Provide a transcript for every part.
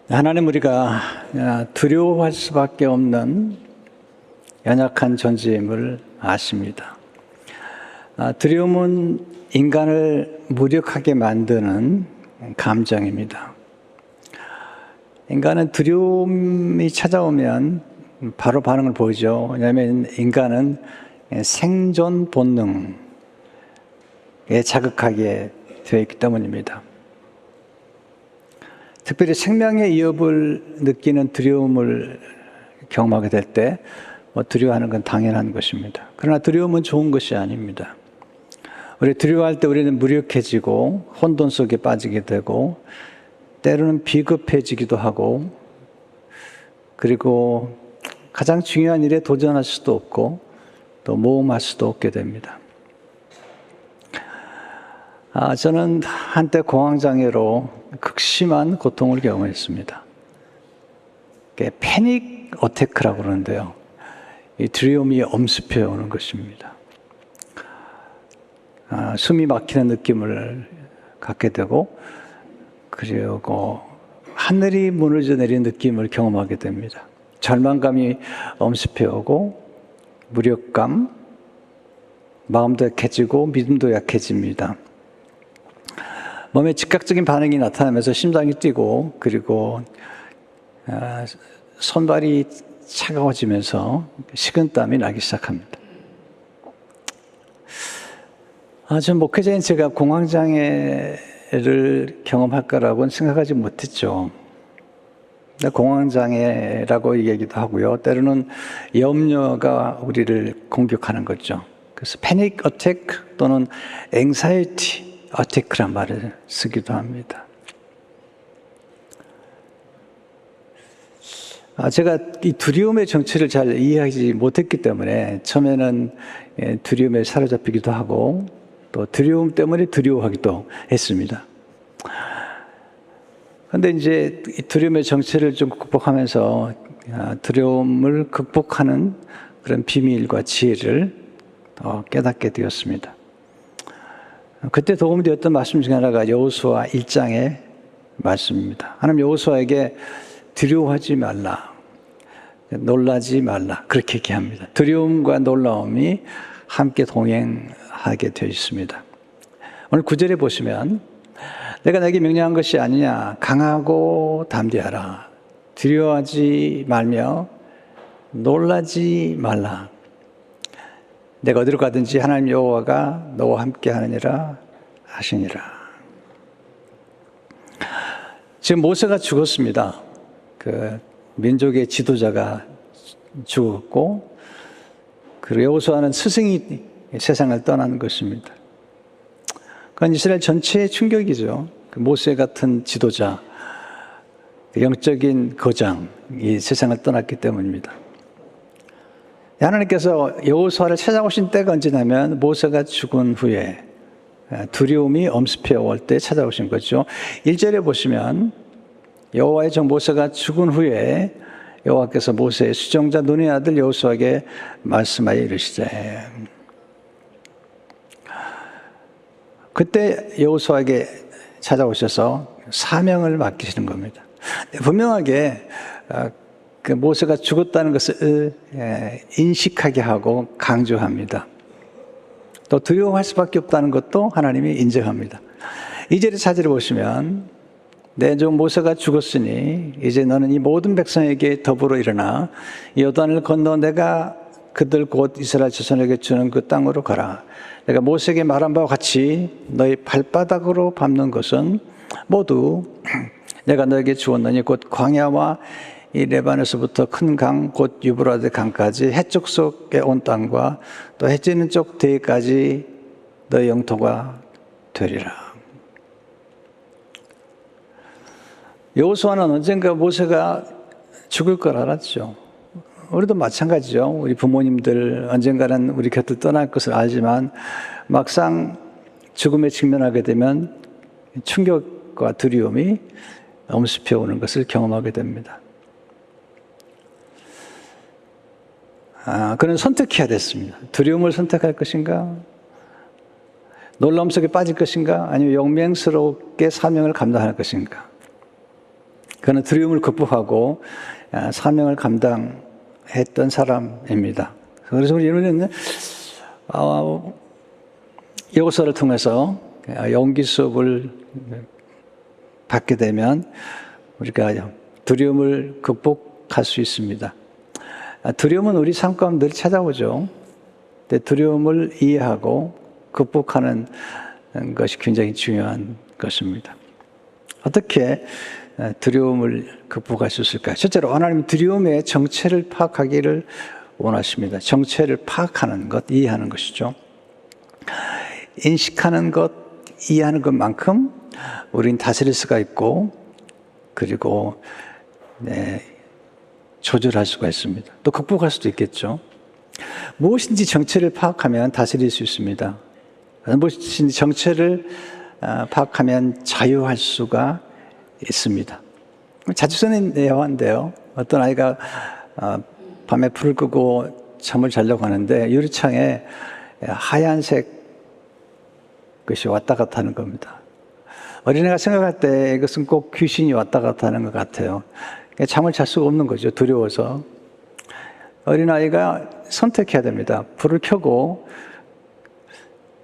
하나님, 우리가 두려워할 수밖에 없는 연약한 존재임을 아십니다. 두려움은 인간을 무력하게 만드는 감정입니다. 인간은 두려움이 찾아오면 바로 반응을 보이죠. 왜냐하면 인간은 생존 본능에 자극하게 되어 있기 때문입니다. 특별히 생명의 위협을 느끼는 두려움을 경험하게 될 때 두려워하는 건 당연한 것입니다. 그러나 두려움은 좋은 것이 아닙니다. 우리 두려워할 때 우리는 무력해지고 혼돈 속에 빠지게 되고 때로는 비겁해지기도 하고, 그리고 가장 중요한 일에 도전할 수도 없고 또 모험할 수도 없게 됩니다. 저는 한때 공황장애로 극심한 고통을 경험했습니다. 패닉 어태크라고 그러는데요. 이 두려움이 엄습해 오는 것입니다. 숨이 막히는 느낌을 갖게 되고, 그리고 하늘이 무너져 내리는 느낌을 경험하게 됩니다. 절망감이 엄습해 오고, 무력감, 마음도 약해지고 믿음도 약해집니다. 몸에 즉각적인 반응이 나타나면서 심장이 뛰고, 그리고 손발이 차가워지면서 식은땀이 나기 시작합니다. 전 목회자인 제가 공황장애를 경험할 거라고는 생각하지 못했죠. 공황장애라고 얘기도 하고요. 때로는 염려가 우리를 공격하는 거죠. 그래서 패닉 어택 또는 앵사이티 어택크란 말을 쓰기도 합니다. 제가 이 두려움의 정체를 잘 이해하지 못했기 때문에 처음에는 두려움에 사로잡히기도 하고 또 두려움 때문에 두려워하기도 했습니다. 그런데 이제 이 두려움의 정체를 좀 극복하면서 두려움을 극복하는 그런 비밀과 지혜를 더 깨닫게 되었습니다. 그때 도움이 되었던 말씀 중에 하나가 여호수아 1장의 말씀입니다. 하나님 여호수아에게 두려워하지 말라, 놀라지 말라, 그렇게 얘기합니다. 두려움과 놀라움이 함께 동행하게 되어 있습니다. 오늘 9절에 보시면 내가 내게 명령한 것이 아니냐, 강하고 담대하라, 두려워하지 말며 놀라지 말라, 내가 어디로 가든지 하나님 여호와가 너와 함께 하느니라 하시니라. 지금 모세가 죽었습니다. 그 민족의 지도자가 죽었고, 그리고 여호수아는 스승이 세상을 떠나는 것입니다. 그건 이스라엘 전체의 충격이죠. 그 모세 같은 지도자, 영적인 거장이 세상을 떠났기 때문입니다. 하나님께서 여호수아를 찾아오신 때가 언제냐면 모세가 죽은 후에 두려움이 엄습해 올 때 찾아오신 거죠. 1절에 보시면 여호와의 종 모세가 죽은 후에 여호와께서 모세의 수종자 눈의 아들 여호수아에게 말씀하여 이르시되, 그때 여호수아에게 찾아오셔서 사명을 맡기시는 겁니다. 분명하게 그 모세가 죽었다는 것을 인식하게 하고 강조합니다. 또 두려워할 수밖에 없다는 것도 하나님이 인정합니다. 2절에 4절에 보시면 내 종 모세가 죽었으니 이제 너는 이 모든 백성에게 더불어 일어나 요단을 건너 내가 그들 곧 이스라엘 자손에게 주는 그 땅으로 가라. 내가 모세에게 말한 바와 같이 너희 발바닥으로 밟는 것은 모두 내가 너에게 주었느니 곧 광야와 이 레반에서부터 큰 강 곧 유브라데 강까지 해쪽 속에 온 땅과 또 해지는 쪽 대까지 너의 영토가 되리라. 여호수아는 언젠가 모세가 죽을 걸 알았죠. 우리도 마찬가지죠. 우리 부모님들 언젠가는 우리 곁을 떠날 것을 알지만 막상 죽음에 직면하게 되면 충격과 두려움이 엄습해 오는 것을 경험하게 됩니다. 그는 선택해야 됐습니다. 두려움을 선택할 것인가? 놀라움 속에 빠질 것인가? 아니면 용맹스럽게 사명을 감당할 것인가? 그는 두려움을 극복하고 사명을 감당했던 사람입니다. 그래서 우리는 여고서를 통해서 용기 수업을 받게 되면 우리가 두려움을 극복할 수 있습니다. 두려움은 우리 삶 가운데 늘 찾아오죠. 근데 두려움을 이해하고 극복하는 것이 굉장히 중요한 것입니다. 어떻게 두려움을 극복할 수 있을까요? 첫째로 하나님은 두려움의 정체를 파악하기를 원하십니다. 정체를 파악하는 것, 이해하는 것이죠. 인식하는 것, 이해하는 것만큼 우린 다스릴 수가 있고 그리고 조절할 수가 있습니다. 또 극복할 수도 있겠죠. 무엇인지 정체를 파악하면 다스릴 수 있습니다. 무엇인지 정체를 파악하면 자유할 수가 있습니다. 자주 쓰는 예화인데요. 어떤 아이가 밤에 불을 끄고 잠을 자려고 하는데 유리창에 하얀색 것이 왔다 갔다 하는 겁니다. 어린애가 생각할 때 이것은 꼭 귀신이 왔다 갔다 하는 것 같아요. 잠을 잘 수가 없는 거죠. 두려워서. 어린아이가 선택해야 됩니다. 불을 켜고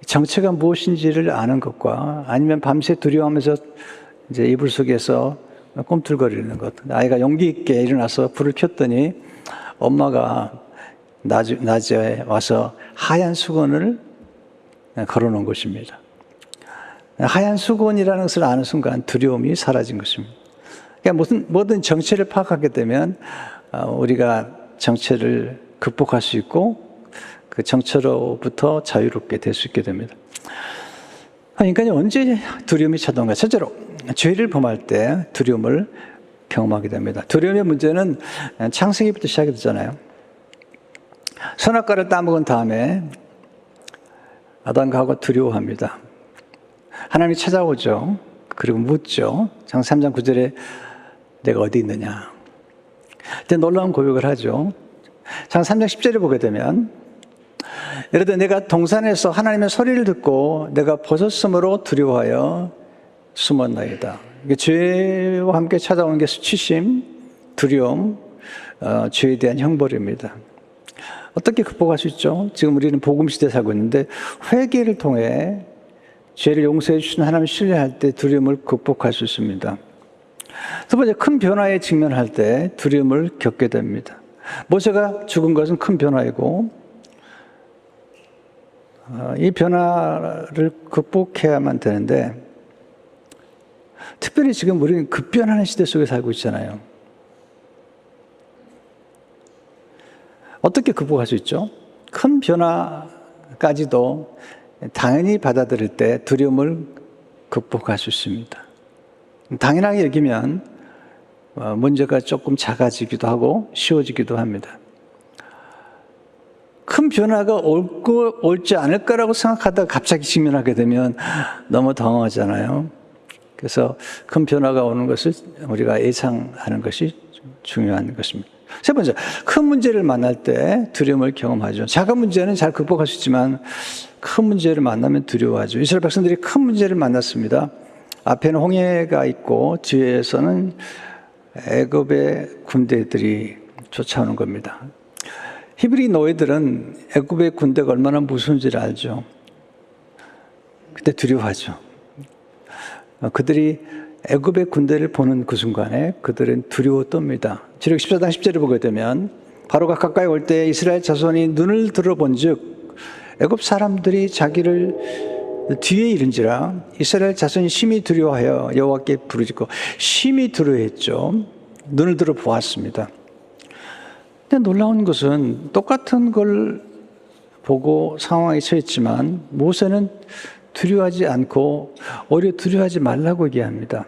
정체가 무엇인지를 아는 것과 아니면 밤새 두려워하면서 이제 이불 속에서 꿈틀거리는 것. 아이가 용기 있게 일어나서 불을 켰더니 엄마가 낮에 와서 하얀 수건을 걸어놓은 것입니다. 하얀 수건이라는 것을 아는 순간 두려움이 사라진 것입니다. 그러니까 모든 정체를 파악하게 되면 우리가 정체를 극복할 수 있고 그 정체로부터 자유롭게 될 수 있게 됩니다. 인간이 언제 두려움이 찾아온가? 첫째로 죄를 범할 때 두려움을 경험하게 됩니다. 두려움의 문제는 창세기부터 시작이 되잖아요. 선악과를 따먹은 다음에 아담과 하와가 두려워합니다. 하나님이 찾아오죠. 그리고 묻죠. 창세기 3장 9절에 내가 어디 있느냐. 그때 놀라운 고백을 하죠. 창세기 3장 10절에 보게 되면 예를 들어 내가 동산에서 하나님의 소리를 듣고 내가 벗었으므로 두려워하여 숨었나이다. 죄와 함께 찾아오는 게 수치심, 두려움, 죄에 대한 형벌입니다. 어떻게 극복할 수 있죠? 지금 우리는 복음 시대에 살고 있는데 회개를 통해 죄를 용서해 주시는 하나님을 신뢰할 때 두려움을 극복할 수 있습니다. 두 번째, 큰 변화에 직면할 때 두려움을 겪게 됩니다. 모세가 죽은 것은 큰 변화이고 이 변화를 극복해야만 되는데 특별히 지금 우리는 급변하는 시대 속에 살고 있잖아요. 어떻게 극복할 수 있죠? 큰 변화까지도 당연히 받아들일 때 두려움을 극복할 수 있습니다. 당연하게 여기면 문제가 조금 작아지기도 하고 쉬워지기도 합니다. 큰 변화가 올지 않을까라고 생각하다가 갑자기 직면하게 되면 너무 당황하잖아요. 그래서 큰 변화가 오는 것을 우리가 예상하는 것이 중요한 것입니다. 세 번째, 큰 문제를 만날 때 두려움을 경험하죠. 작은 문제는 잘 극복할 수 있지만 큰 문제를 만나면 두려워하죠. 이스라엘 백성들이 큰 문제를 만났습니다. 앞에는 홍해가 있고 뒤에서는 애굽의 군대들이 쫓아오는 겁니다. 히브리 노예들은 애굽의 군대가 얼마나 무서운지를 알죠. 그때 두려워하죠. 그들이 애굽의 군대를 보는 그 순간에 그들은 두려워 떱니다. 지록 14장 10절을 보게 되면 바로가 가까이 올 때 이스라엘 자손이 눈을 들어본 즉 애굽 사람들이 자기를 뒤에 이른지라 이스라엘 자손이 심히 두려워하여 여호와께 부르짖고 심히 두려워했죠. 눈을 들어 보았습니다. 근데 놀라운 것은 똑같은 걸 보고 상황에 처했지만 모세는 두려워하지 않고 오히려 두려워하지 말라고 얘기합니다.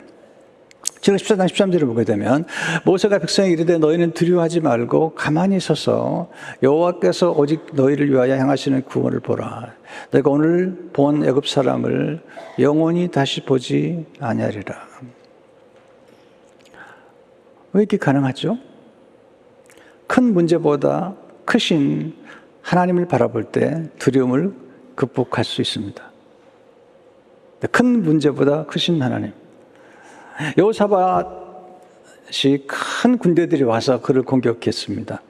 지금 14장 13절을 보게 되면 모세가 백성에게 이르되 너희는 두려워하지 말고 가만히 서서 여호와께서 오직 너희를 위하여 행하시는 구원을 보라. 내가 오늘 본 애굽 사람을 영원히 다시 보지 아니하리라. 왜 이렇게 가능하죠? 큰 문제보다 크신 하나님을 바라볼 때 두려움을 극복할 수 있습니다. 큰 문제보다 크신 하나님. 여호사밧 큰 군대들이 와서 그를 공격했습니다.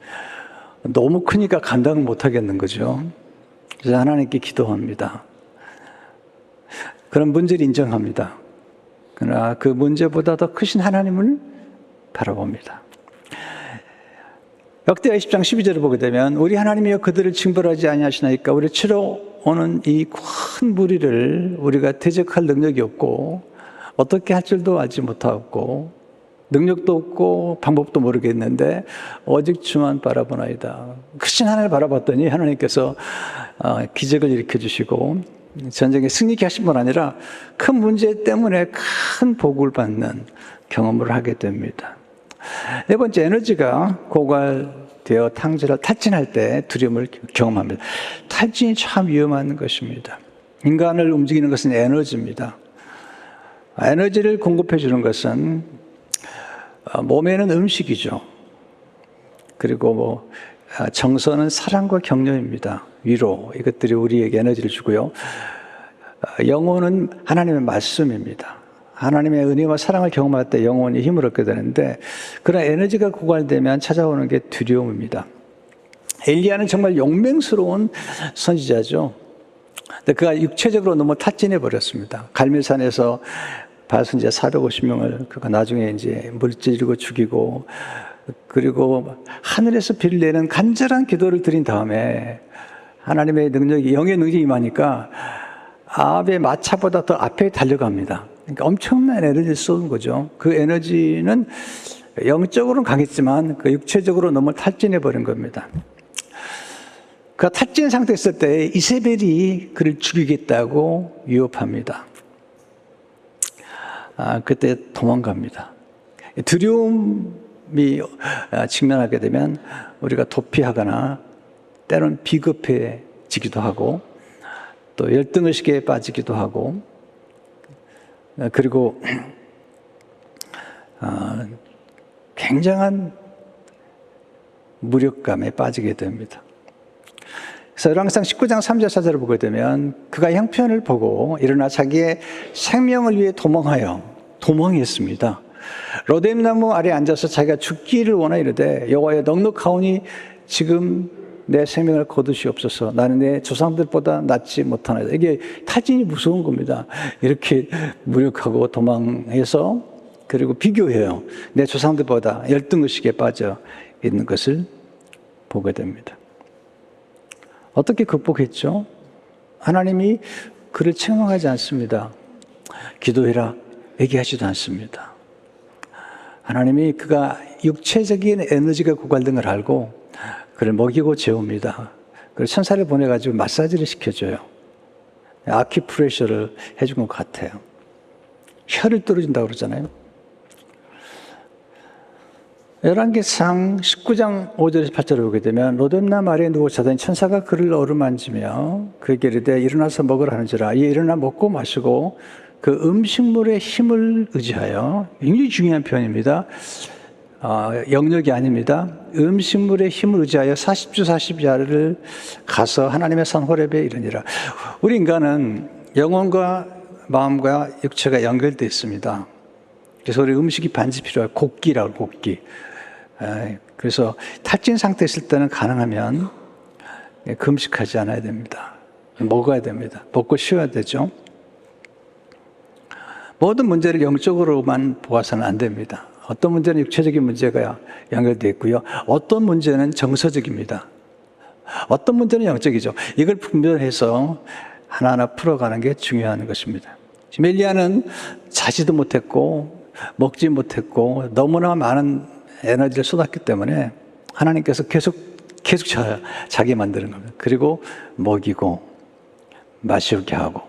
너무 크니까 감당을 못 하겠는 거죠. 그래서 하나님께 기도합니다. 그런 문제를 인정합니다. 그러나 그 문제보다 더 크신 하나님을 바라봅니다. 역대하 20장 12절을 보게 되면 우리 하나님이여 그들을 징벌하지 아니하시나이까 우리 치러 오는 이 큰 무리를 우리가 대적할 능력이 없고 어떻게 할 줄도 알지 못하고 능력도 없고 방법도 모르겠는데 오직 주만 바라보나이다. 크신 하나님을 바라봤더니 하나님께서 기적을 일으켜 주시고 전쟁에 승리케 하신 분 아니라 큰 문제 때문에 큰 복을 받는 경험을 하게 됩니다. 네 번째, 에너지가 고갈되어 탈진할 때 두려움을 경험합니다. 탈진이 참 위험한 것입니다. 인간을 움직이는 것은 에너지입니다. 에너지를 공급해 주는 것은 몸에는 음식이죠. 그리고 정서는 사랑과 격려입니다. 위로, 이것들이 우리에게 에너지를 주고요. 영혼은 하나님의 말씀입니다. 하나님의 은혜와 사랑을 경험할 때 영혼이 힘을 얻게 되는데 그런 에너지가 고갈되면 찾아오는 게 두려움입니다. 엘리야는 정말 용맹스러운 선지자죠. 근데 그가 육체적으로 너무 탈진해 버렸습니다. 갈멜산에서 바알 선지자 450명을 그가 나중에 이제 물질이고 죽이고 그리고 하늘에서 비를 내는 간절한 기도를 드린 다음에 하나님의 능력이 영의 능력이 임하니까 아합의 마차보다 더 앞에 달려갑니다. 그러니까 엄청난 에너지를 쏘는 거죠. 그 에너지는 영적으로는 강했지만 그 육체적으로 너무 탈진해 버린 겁니다. 그가 탈진 상태에 있을 때 이세벨이 그를 죽이겠다고 유혹합니다. 그때 도망갑니다. 두려움이 직면하게 되면 우리가 도피하거나 때로는 비겁해지기도 하고 또 열등의식에 빠지기도 하고 그리고 굉장한 무력감에 빠지게 됩니다. 그래서 열왕기상 19장 3절 4절을 보게 되면 그가 형편을 보고 일어나 자기의 생명을 위해 도망했습니다. 로뎀나무 아래 앉아서 자기가 죽기를 원하 이르되 여호와여 넉넉하오니 지금 내 생명을 거두시옵소서. 나는 내 조상들보다 낫지 못하나이다. 이게 탈진이 무서운 겁니다. 이렇게 무력하고 도망해서 그리고 비교해요. 내 조상들보다 열등의식에 빠져 있는 것을 보게 됩니다. 어떻게 극복했죠? 하나님이 그를 책망하지 않습니다. 기도해라 얘기하지도 않습니다. 하나님이 그가 육체적인 에너지가 고갈된 걸 알고 그를 먹이고 재웁니다. 그래서 천사를 보내가지고 마사지를 시켜줘요. 아큐프레셔를 해준 것 같아요. 혀를 뚫어준다고 그러잖아요. 열왕기상 19장 5절에서 8절을 보게 되면 로뎀나무 아래에 누워 자더니 천사가 그를 어루만지며 그에게 이르되 일어나서 먹으라 하는지라. 이에 일어나 먹고 마시고 그 음식물의 힘을 의지하여, 굉장히 중요한 표현입니다. 영역이 아닙니다. 음식물의 힘을 의지하여 40주 40야를 가서 하나님의 산 호렙에 이르니라. 우리 인간은 영혼과 마음과 육체가 연결되어 있습니다. 그래서 우리 음식이 반드시 필요해요. 곡기라고, 곡기. 그래서 탈진 상태에 있을 때는 가능하면 금식하지 않아야 됩니다. 먹어야 됩니다. 먹고 쉬어야 되죠. 모든 문제를 영적으로만 보아서는 안 됩니다. 어떤 문제는 육체적인 문제가 연결되어 있고요. 어떤 문제는 정서적입니다. 어떤 문제는 영적이죠. 이걸 분별해서 하나하나 풀어가는 게 중요한 것입니다. 지금 엘리야는 자지도 못했고 먹지 못했고 너무나 많은 에너지를 쏟았기 때문에 하나님께서 계속 자기 만드는 겁니다. 그리고 먹이고 마시게 하고.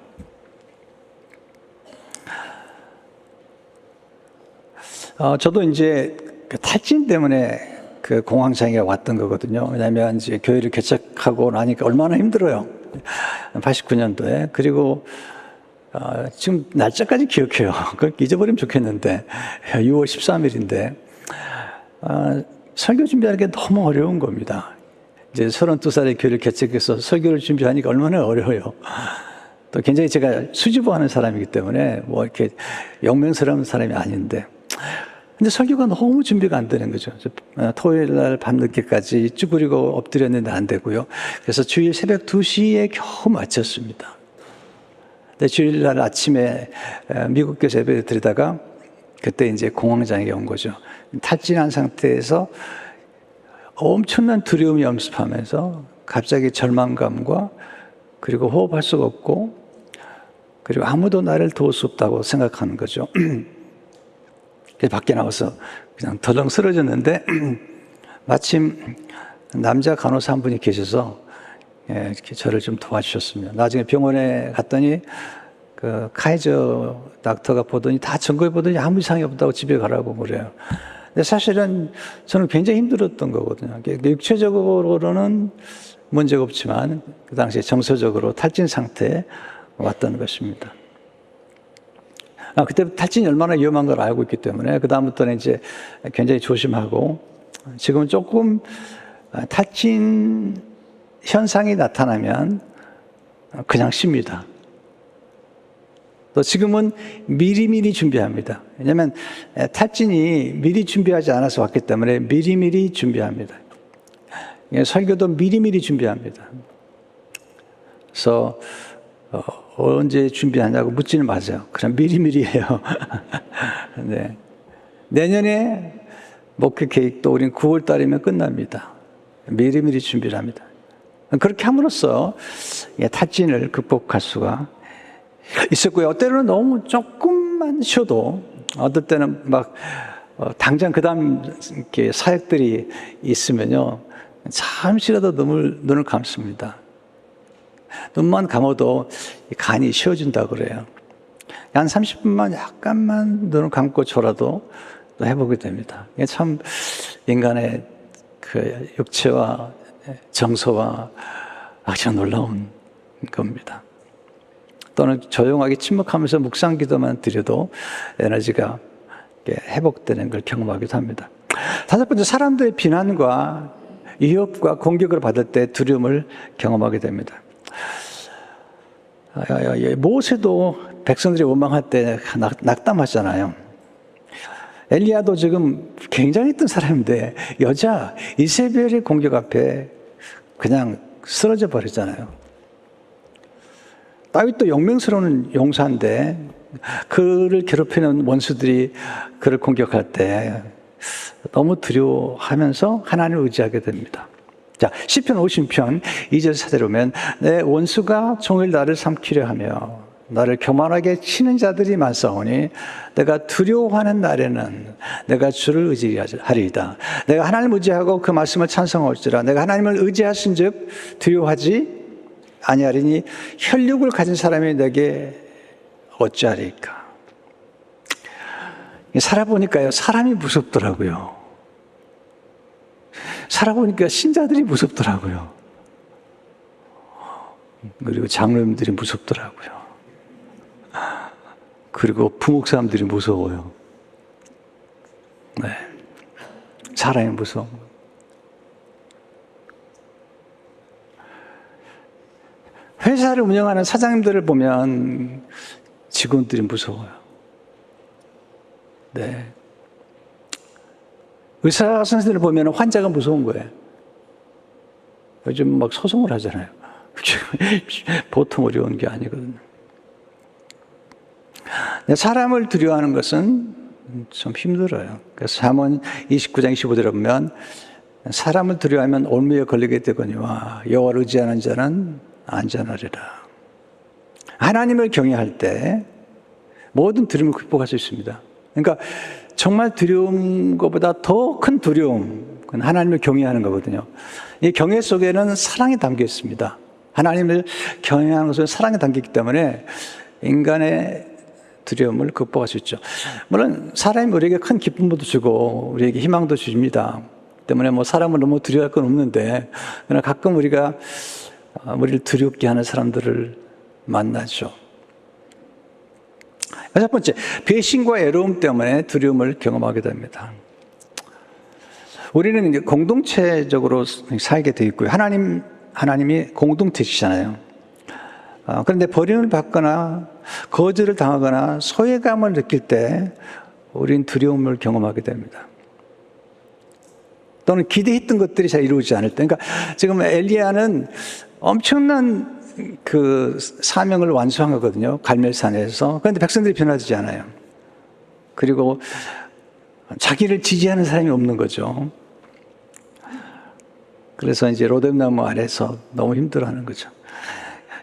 저도 이제 탈진 때문에 그 공황장애가 왔던 거거든요. 왜냐하면 이제 교회를 개척하고 나니까 얼마나 힘들어요. 89년도에. 그리고 지금 날짜까지 기억해요. 그걸 잊어버리면 좋겠는데 6월 13일인데 설교 준비하는 게 너무 어려운 겁니다. 이제 32살에 교회를 개척해서 설교를 준비하니까 얼마나 어려워요. 또 굉장히 제가 수줍어하는 사람이기 때문에 뭐 이렇게 영맹스러운 사람이 아닌데 근데 설교가 너무 준비가 안 되는 거죠. 토요일 날 밤늦게까지 쭈그리고 엎드렸는데 안 되고요. 그래서 주일 새벽 2시에 겨우 마쳤습니다. 근데 주일 날 아침에 미국 교회 예배를 드리다가 그때 이제 공황장애가 온 거죠. 탈진한 상태에서 엄청난 두려움이 엄습하면서 갑자기 절망감과 그리고 호흡할 수가 없고 그리고 아무도 나를 도울 수 없다고 생각하는 거죠. 그래서 밖에 나와서 그냥 덜렁 쓰러졌는데 마침 남자 간호사 한 분이 계셔서 이렇게 저를 좀 도와주셨습니다. 나중에 병원에 갔더니 그 카이저 닥터가 보더니 다 점검해 보더니 아무 이상이 없다고 집에 가라고 그래요. 근데 사실은 저는 굉장히 힘들었던 거거든요. 육체적으로는 문제가 없지만 그 당시에 정서적으로 탈진 상태에 왔던 것입니다. 그때 탈진이 얼마나 위험한 걸 알고 있기 때문에 그다음부터는 이제 굉장히 조심하고 지금은 조금 탈진 현상이 나타나면 그냥 쉽니다. 또 지금은 미리미리 준비합니다. 왜냐하면 탈진이 미리 준비하지 않아서 왔기 때문에 미리미리 준비합니다. 설교도 미리미리 준비합니다. 그래서 언제 준비하냐고 묻지는 마세요. 그냥 미리미리 해요. 네. 내년에 목회 계획도 우린 9월 달이면 끝납니다. 미리미리 준비를 합니다. 그렇게 함으로써 탈진을 극복할 수가 있었고요. 어때는 너무 조금만 쉬어도 어떨 때는 막 당장 그 다음 사역들이 있으면요. 잠시라도 눈을 감습니다. 눈만 감아도 간이 쉬어진다 그래요. 한 30분만 약간만 눈을 감고 졸아도 또 해보게 됩니다. 이게 참 인간의 그 육체와 정서와 아주 놀라운 겁니다. 또는 조용하게 침묵하면서 묵상 기도만 드려도 에너지가 회복되는 걸 경험하기도 합니다. 다섯 번째, 사람들의 비난과 위협과 공격을 받을 때 두려움을 경험하게 됩니다. 모세도 백성들이 원망할 때 낙담하잖아요. 엘리야도 지금 굉장히 했던 사람인데 여자 이세벨의 공격 앞에 그냥 쓰러져 버리잖아요. 다윗도 용맹스러운 용사인데 그를 괴롭히는 원수들이 그를 공격할 때 너무 두려워하면서 하나님을 의지하게 됩니다. 자, 시편 50편 2절 4절에 보면 내 원수가 종일 나를 삼키려 하며 나를 교만하게 치는 자들이 많사오니 내가 두려워하는 날에는 내가 주를 의지하리이다. 내가 하나님을 의지하고 그 말씀을 찬송할지라. 내가 하나님을 의지하신 즉 두려워하지 아니하리니 혈육을 가진 사람이 내게 어찌하리까. 살아보니까요, 사람이 무섭더라고요. 살아보니까 신자들이 무섭더라고요. 그리고 장로님들이 무섭더라고요. 그리고 부목사님들이 무서워요. 네. 사람이 무서워. 회사를 운영하는 사장님들을 보면 직원들이 무서워요. 네. 의사 선생님들을 보면 환자가 무서운 거예요. 요즘 막 소송을 하잖아요. 보통 어려운 게 아니거든요. 사람을 두려워하는 것은 좀 힘들어요. 그래서 잠언 29장 25절에 보면 사람을 두려워하면 올무에 걸리게 되거니와 여호와를 의지하는 자는 안전하리라. 하나님을 경외할 때 모든 두려움을 극복할 수 있습니다. 그러니까 정말 두려운 것보다 더 큰 두려움, 그건 하나님을 경외하는 거거든요. 이 경외 속에는 사랑이 담겨 있습니다. 하나님을 경외하는 것은 사랑이 담기기 때문에 인간의 두려움을 극복할 수 있죠. 물론 사람이 우리에게 큰 기쁨도 주고 우리에게 희망도 주십니다. 때문에 뭐 사람을 너무 두려워할 건 없는데 그러나 가끔 우리가 우리를 두렵게 하는 사람들을 만나죠. 첫 번째, 배신과 애로움 때문에 두려움을 경험하게 됩니다. 우리는 이제 공동체적으로 살게 되어 있고요. 하나님이 공동체시잖아요. 그런데 버림을 받거나 거절을 당하거나 소외감을 느낄 때 우린 두려움을 경험하게 됩니다. 또는 기대했던 것들이 잘 이루어지지 않을 때. 그러니까 지금 엘리야는 엄청난 그 사명을 완수한 거거든요. 갈멜산에서. 그런데 백성들이 변화되지 않아요. 그리고 자기를 지지하는 사람이 없는 거죠. 그래서 이제 로뎀나무 아래서 너무 힘들어하는 거죠.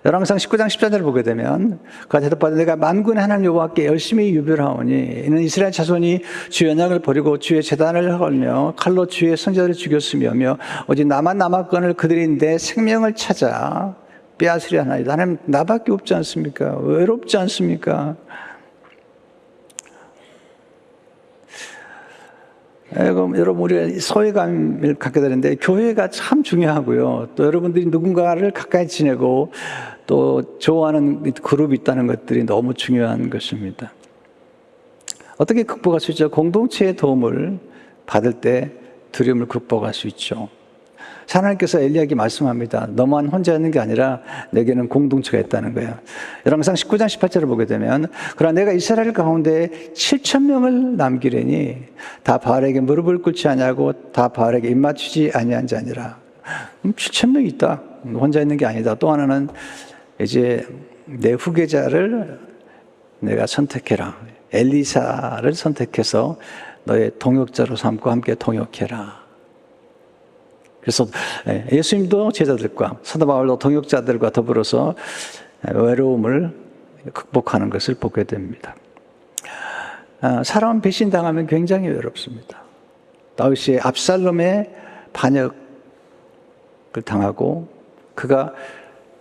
열왕기상 19장 14절을 보게 되면 그가 대답하되 내가 만군의 하나님 여호와께 열심히 유별하오니 이는 이스라엘 자손이 주의 언약을 버리고 주의 제단을 헐며 칼로 주의 선지자를 죽였으며 오직 나만 남았거늘 그들이 내 생명을 찾아 빼앗으려 하나이다. 하나님 나밖에 없지 않습니까? 외롭지 않습니까? 여러분 우리가 소외감을 갖게 되는데 교회가 참 중요하고요. 또 여러분들이 누군가를 가까이 지내고 또 좋아하는 그룹이 있다는 것들이 너무 중요한 것입니다. 어떻게 극복할 수 있죠? 공동체의 도움을 받을 때 두려움을 극복할 수 있죠. 하나님께서 엘리야에게 말씀합니다. 너만 혼자 있는 게 아니라 내게는 공동체가 있다는 거예요. 열왕기상 19장 18절을 보게 되면 그러나 내가 이스라엘 가운데 7,000명을 남기려니 다 바알에게 무릎을 꿇지 아니하고 다 바알에게 입맞추지 아니한 자니라. 7,000명이 있다. 혼자 있는 게 아니다. 또 하나는 이제 내 후계자를 내가 선택해라. 엘리사를 선택해서 너의 동역자로 삼고 함께 동역해라. 그래서 예수님도 제자들과 사도 바울도 동역자들과 더불어서 외로움을 극복하는 것을 보게 됩니다. 사람 배신당하면 굉장히 외롭습니다. 다윗이 압살롬의 반역을 당하고 그가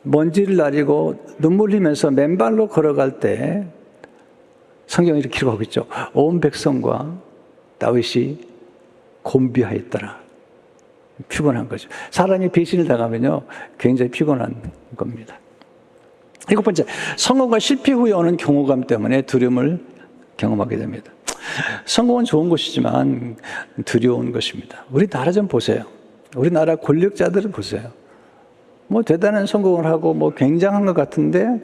먼지를 나리고 눈물 흘리면서 맨발로 걸어갈 때 성경이 이렇게 기록하고 있죠. 온 백성과 다윗이 곤비하였더라. 피곤한 거죠. 사람이 배신을 당하면요, 굉장히 피곤한 겁니다. 7번째, 성공과 실패 후에 오는 경호감 때문에 두려움을 경험하게 됩니다. 성공은 좋은 것이지만 두려운 것입니다. 우리나라 좀 보세요. 우리나라 권력자들을 보세요. 뭐 대단한 성공을 하고 뭐 굉장한 것 같은데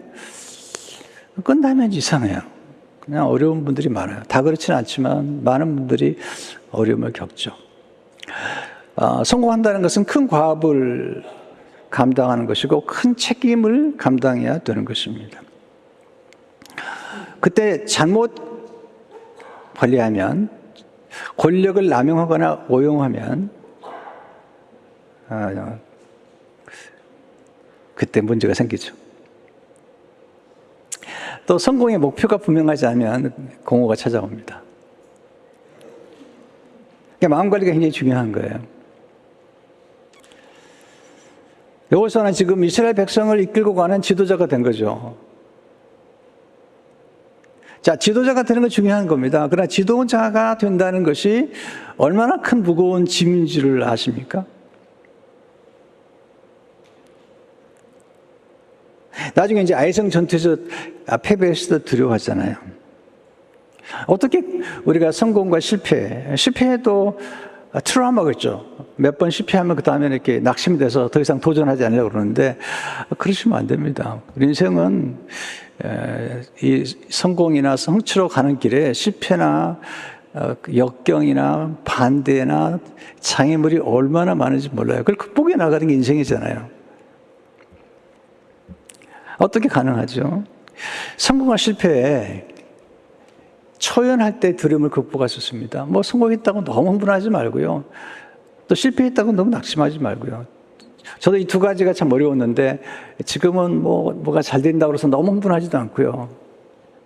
끝나면 이상해요. 그냥 어려운 분들이 많아요. 다 그렇지는 않지만 많은 분들이 어려움을 겪죠. 성공한다는 것은 큰 과업을 감당하는 것이고 큰 책임을 감당해야 되는 것입니다. 그때 잘못 관리하면, 권력을 남용하거나 오용하면 그때 문제가 생기죠. 또 성공의 목표가 분명하지 않으면 공허가 찾아옵니다. 그러니까 마음 관리가 굉장히 중요한 거예요. 여호수아는 지금 이스라엘 백성을 이끌고 가는 지도자가 된 거죠. 자, 지도자가 되는 건 중요한 겁니다. 그러나 지도자가 된다는 것이 얼마나 큰 무거운 짐인지를 아십니까? 나중에 이제 아이성 전투에서 패배했을 때 두려워하잖아요. 어떻게 우리가 성공과 실패해도 트라우마겠죠. 몇 번 실패하면 그 다음에 이렇게 낙심이 돼서 더 이상 도전하지 않으려고 그러는데 그러시면 안 됩니다. 우리 인생은 이 성공이나 성취로 가는 길에 실패나 역경이나 반대나 장애물이 얼마나 많은지 몰라요. 그걸 극복해 나가는 게 인생이잖아요. 어떻게 가능하죠? 성공과 실패에 초연할 때 두려움을 극복할 수 있습니다. 뭐 성공했다고 너무 흥분하지 말고요. 또 실패했다고 너무 낙심하지 말고요. 저도 이 두 가지가 참 어려웠는데 지금은 뭐가 잘 된다고 해서 너무 흥분하지도 않고요.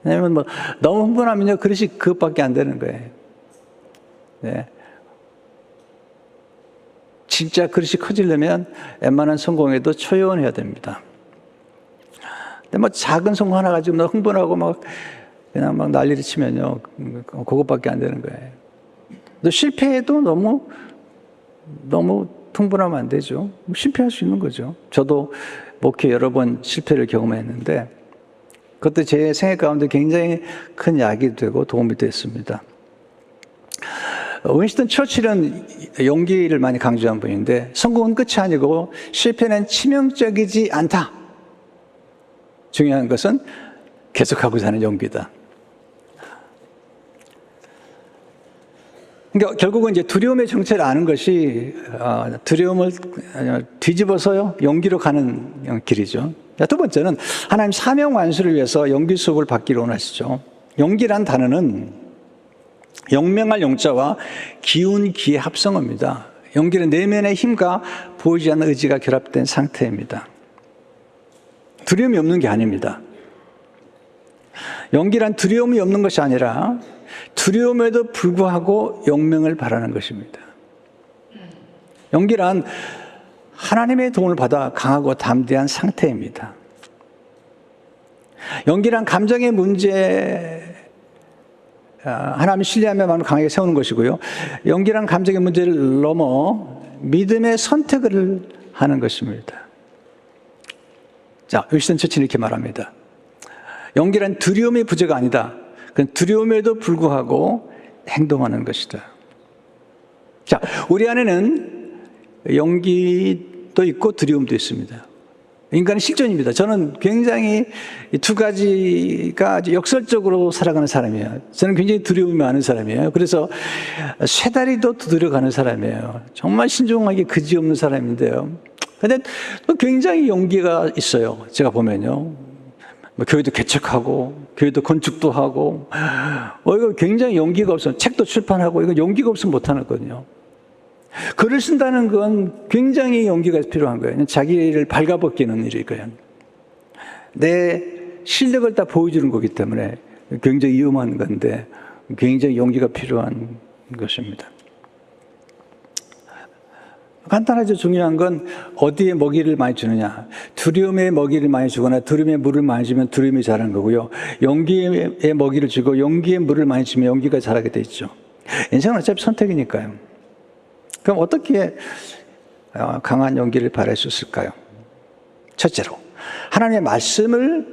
왜냐하면 뭐 너무 흥분하면요 그릇이 그것밖에 안 되는 거예요. 네. 진짜 그릇이 커지려면 웬만한 성공에도 초연해야 됩니다. 근데 뭐 작은 성공 하나 가지고 너 흥분하고 그냥 난리를 치면요, 그것밖에 안 되는 거예요. 또 실패해도 너무 흥분하면 안 되죠. 실패할 수 있는 거죠. 저도 목회 여러 번 실패를 경험했는데, 그것도 제 생애 가운데 굉장히 큰 약이 되고 도움이 됐습니다. 윈스턴 처칠은 용기를 많이 강조한 분인데, 성공은 끝이 아니고 실패는 치명적이지 않다. 중요한 것은 계속하고자 하는 용기다. 그러니까 결국은 이제 두려움의 정체를 아는 것이 두려움을 뒤집어서요 용기로 가는 길이죠. 두 번째는 하나님 사명 완수를 위해서 용기 수업을 받기를 원하시죠. 용기란 단어는 용맹할 용자와 기운 기의 합성어입니다. 용기는 내면의 힘과 보이지 않는 의지가 결합된 상태입니다. 두려움이 없는 게 아닙니다. 용기란 두려움이 없는 것이 아니라 두려움에도 불구하고 용맹을 바라는 것입니다. 용기란 하나님의 도움을 받아 강하고 담대한 상태입니다. 용기란 감정의 문제, 하나님을 신뢰하며 마음을 강하게 세우는 것이고요. 용기란 감정의 문제를 넘어 믿음의 선택을 하는 것입니다. 자, 윌슨 처치는 이렇게 말합니다. 용기란 두려움의 부재가 아니다. 그건 두려움에도 불구하고 행동하는 것이다. 자, 우리 안에는 용기도 있고 두려움도 있습니다. 인간은 실존입니다. 저는 굉장히 이 두 가지가 역설적으로 살아가는 사람이에요. 저는 굉장히 두려움이 많은 사람이에요. 그래서 세 다리도 두드려가는 사람이에요. 정말 신중하게 그지없는 사람인데요. 근데 또 굉장히 용기가 있어요. 제가 보면요. 교회도 개척하고, 교회도 건축도 하고, 이거 굉장히 용기가 없으면 책도 출판하고, 이거 용기가 없으면 못하는 거거든요. 글을 쓴다는 건 굉장히 용기가 필요한 거예요. 자기를 발가벗기는 일이고요. 내 실력을 다 보여주는 거기 때문에 굉장히 위험한 건데, 굉장히 용기가 필요한 것입니다. 간단하죠. 중요한 건 어디에 먹이를 많이 주느냐. 두려움에 먹이를 많이 주거나 두려움에 물을 많이 주면 두려움이 자라는 거고요. 용기에 먹이를 주고 용기에 물을 많이 주면 용기가 자라게 돼 있죠. 인생은 어차피 선택이니까요. 그럼 어떻게 강한 용기를 발휘할 수 있을까요? 첫째로 하나님의 말씀을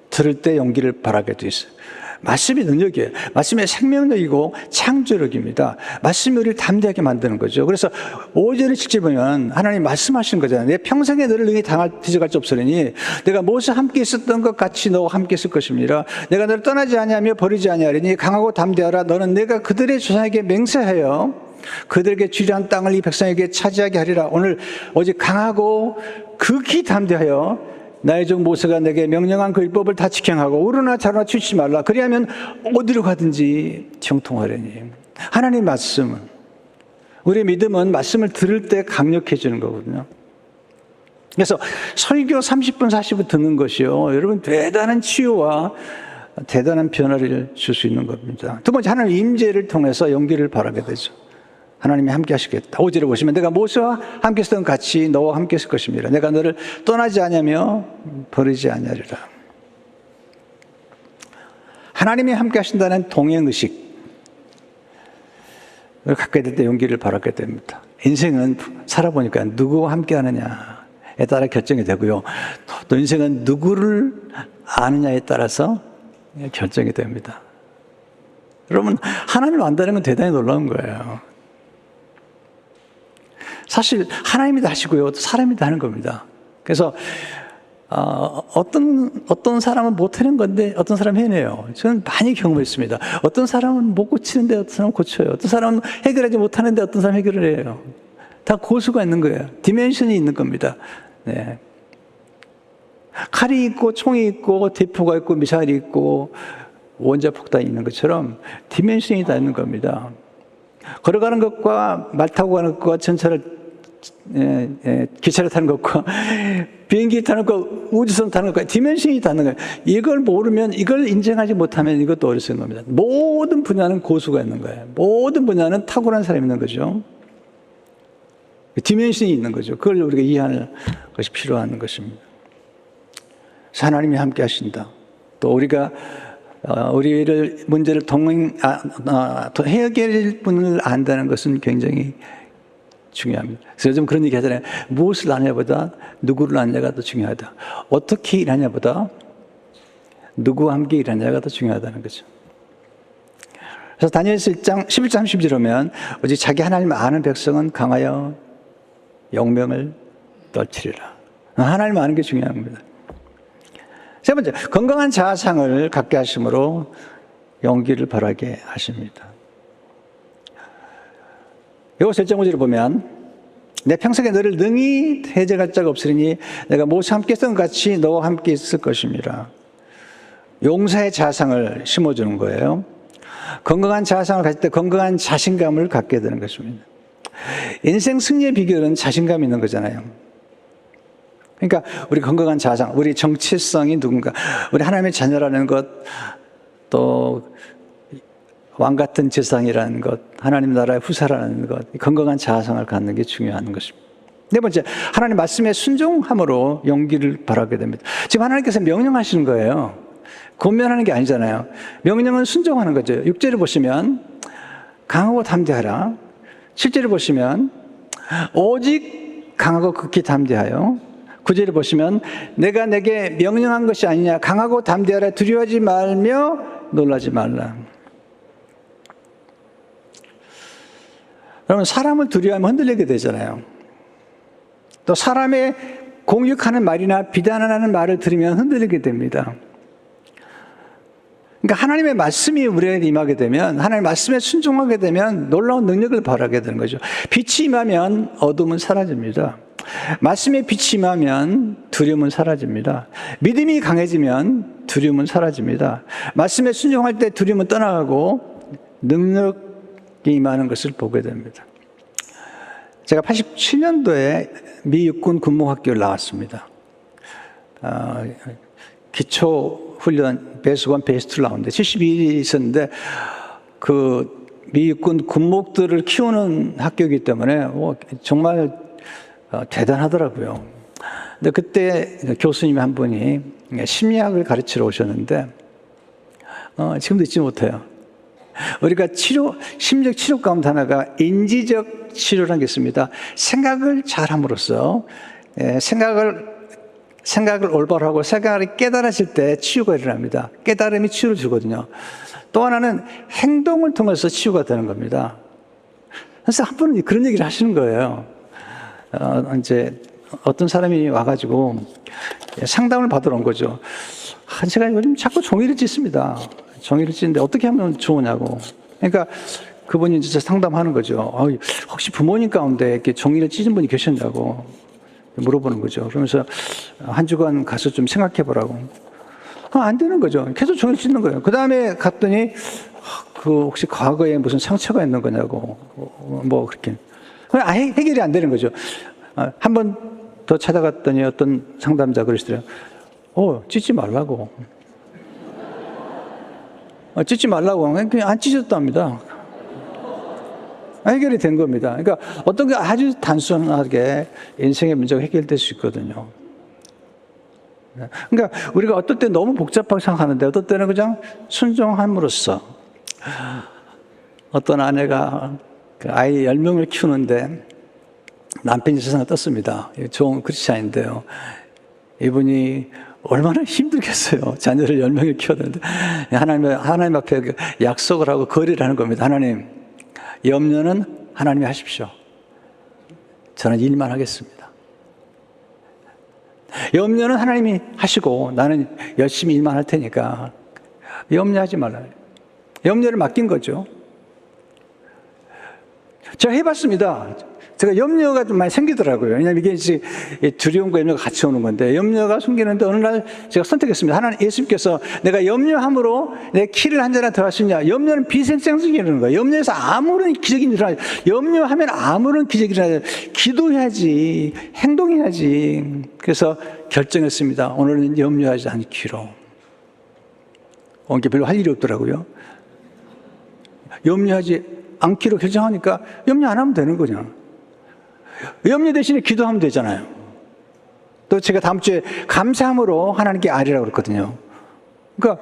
들을 때 용기를 발휘하게 돼 있어요. 말씀이 능력이에요. 말씀이 생명력이고 창조력입니다. 말씀이 우리를 담대하게 만드는 거죠. 그래서 5절을 직접 보면 하나님 말씀하시는 거잖아요. 내 평생에 너를 능히 뒤져갈 수 없으리니 내가 모세와 함께 있었던 것 같이 너와 함께 있을 것입니다. 내가 너를 떠나지 아니하며 버리지 아니하리니 강하고 담대하라. 너는 내가 그들의 조상에게 맹세하여 그들에게 주리한 땅을 이 백성에게 차지하게 하리라. 오늘 오직 강하고 극히 담대하여 나의 종 모세가 내게 명령한 그 율법을 다 지켜하고 오르나 자르나 치우치지 말라. 그리하면 어디로 가든지 형통하려니. 하나님의 말씀은, 우리의 믿음은 말씀을 들을 때 강력해지는 거거든요. 그래서 설교 30분 40분 듣는 것이요, 여러분 대단한 치유와 대단한 변화를 줄 수 있는 겁니다. 두 번째, 하나님의 임재를 통해서 용기를 발하게 되죠. 하나님이 함께 하시겠다. 5절에 보시면 내가 모세와 함께 있었던 같이 너와 함께 있을 것입니다. 내가 너를 떠나지 아니하며 버리지 아니하리라. 하나님이 함께 하신다는 동행의식을 갖게 될 때 용기를 발하게 됩니다. 인생은 살아보니까 누구와 함께 하느냐에 따라 결정이 되고요. 또 인생은 누구를 아느냐에 따라서 결정이 됩니다. 여러분, 하나님을 안다는 건 대단히 놀라운 거예요. 사실 하나님이 다 하시고요, 또 사람이 다 하는 겁니다. 그래서 어떤 사람은 못하는 건데 어떤 사람은 해내요. 저는 많이 경험했습니다. 어떤 사람은 못 고치는데 어떤 사람은 고쳐요. 어떤 사람은 해결하지 못하는데 어떤 사람은 해결을 해요. 다 고수가 있는 거예요. 디멘션이 있는 겁니다. 네. 칼이 있고 총이 있고 대포가 있고 미사일이 있고 원자폭탄이 있는 것처럼 디멘션이 다 있는 겁니다. 걸어가는 것과 말 타고 가는 것과 전차를 기차를 타는 것과 비행기 타는 것과 우주선 타는 것과 디멘션이 다른 거예요. 이걸 모르면, 이걸 인정하지 못하면 이것도 어리석은 겁니다. 모든 분야는 고수가 있는 거예요. 모든 분야는 탁월한 사람이 있는 거죠. 디멘션이 있는 거죠. 그걸 우리가 이해하는 것이 필요한 것입니다. 하나님이 함께 하신다. 또 우리가 우리를 문제를 해결할 분을 안다는 것은 굉장히 중요합니다. 그래서 요즘 그런 얘기 하잖아요. 무엇을 아냐보다 누구를 아냐가 더 중요하다. 어떻게 일하냐보다 누구와 함께 일하냐가 더 중요하다는 거죠. 그래서 다니엘서 11장 30절 보면 오직 자기 하나님을 아는 백성은 강하여 용명을 떨치리라. 하나님을 아는 게 중요한 겁니다. 세 번째, 건강한 자아상을 갖게 하심으로 용기를 발하게 하십니다. 요 설정구절을 보면 내 평생에 너를 능히 해제할 자가 없으리니 내가 모세와 함께 했던 것 같이 너와 함께 있을 것입니다. 용사의 자상을 심어주는 거예요. 건강한 자상을 가질 때 건강한 자신감을 갖게 되는 것입니다. 인생 승리의 비결은 자신감이 있는 거잖아요. 그러니까 우리 건강한 자상, 우리 정체성이 누군가, 우리 하나님의 자녀라는 것, 또 왕같은 재상이라는 것, 하나님 나라의 후사라는 것, 건강한 자아상을 갖는 게 중요한 것입니다. 네 번째, 하나님 말씀에 순종함으로 용기를 발하게 됩니다. 지금 하나님께서 명령하시는 거예요. 권면하는 게 아니잖아요. 명령은 순종하는 거죠. 6절을 보시면 강하고 담대하라. 7절을 보시면 오직 강하고 극히 담대하여. 9절을 보시면 내가 내게 명령한 것이 아니냐. 강하고 담대하라. 두려워하지 말며 놀라지 말라. 여러분, 사람을 두려워하면 흔들리게 되잖아요. 또 사람의 공격하는 말이나 비난하는 말을 들으면 흔들리게 됩니다. 그러니까 하나님의 말씀이 우리에게 임하게 되면, 하나님의 말씀에 순종하게 되면 놀라운 능력을 발하게 되는 거죠. 빛이 임하면 어둠은 사라집니다. 말씀에 빛이 임하면 두려움은 사라집니다. 믿음이 강해지면 두려움은 사라집니다. 말씀에 순종할 때 두려움은 떠나가고 능력이 임하는 것을 보게 됩니다. 제가 87년도에 미 육군 군목학교를 나왔습니다. 기초훈련 베이스 1, 베이스 2를 나오는데 72일이 있었는데 그 미 육군 군목들을 키우는 학교이기 때문에 정말 대단하더라고요. 근데 그때 교수님 한 분이 심리학을 가르치러 오셨는데 지금도 잊지 못해요. 우리가 심리적 치료 가운데 하나가 인지적 치료라는 게 있습니다. 생각을 잘 함으로써 생각을 올바로 하고 생각을 깨달아질 때 치유가 일어납니다. 깨달음이 치유를 주거든요. 또 하나는 행동을 통해서 치유가 되는 겁니다. 그래서 한 분은 그런 얘기를 하시는 거예요. 이제 어떤 사람이 와가지고 상담을 받으러 온 거죠. 제가 요즘 자꾸 종이를 찢습니다. 종이를 찢는데 어떻게 하면 좋으냐고. 그러니까 그분이 진짜 상담하는 거죠. 혹시 부모님 가운데 이렇게 종이를 찢은 분이 계셨냐고 물어보는 거죠. 그러면서 한 주간 가서 좀 생각해 보라고. 안 되는 거죠. 계속 종이를 찢는 거예요. 그 다음에 갔더니 혹시 과거에 무슨 상처가 있는 거냐고. 그렇게. 아예 해결이 안 되는 거죠. 한 번 더 찾아갔더니 어떤 상담자 그러시더라고요. 찢지 말라고. 찢지 말라고. 그냥 안 찢었답니다. 해결이 된 겁니다. 그러니까 어떤 게 아주 단순하게 인생의 문제가 해결될 수 있거든요. 그러니까 우리가 어떨 때 너무 복잡하게 생각하는데 어떨 때는 그냥 순종함으로써 어떤 아내가 그 아이 10명을 키우는데 남편이 세상을 떴습니다. 좋은 크리스찬인데요. 이분이 얼마나 힘들겠어요. 자녀를 10명을 키웠는데 하나님 앞에 약속을 하고 거래를 하는 겁니다. 하나님, 염려는 하나님이 하십시오. 저는 일만 하겠습니다. 염려는 하나님이 하시고 나는 열심히 일만 할 테니까 염려하지 말아요. 염려를 맡긴 거죠. 제가 해봤습니다. 제가 염려가 좀 많이 생기더라고요. 왜냐하면 이게 이제 두려움과 염려가 같이 오는 건데 염려가 생기는데 어느 날 제가 선택했습니다. 하나님, 예수님께서 내가 염려함으로 내 키를 한 자나 더할 수 있냐. 염려는 비생성적이 일어나는 거예요. 염려에서 아무런 기적이 일어나요. 염려하면 아무런 기적이 일어나요. 기도해야지, 행동해야지. 그래서 결정했습니다. 오늘은 염려하지 않기로. 이게 별로 할 일이 없더라고요. 염려하지 않기로 결정하니까 염려 안 하면 되는 거냐. 염려 대신에 기도하면 되잖아요. 또 제가 다음 주에 감사함으로 하나님께 아뢰라고 그랬거든요. 그러니까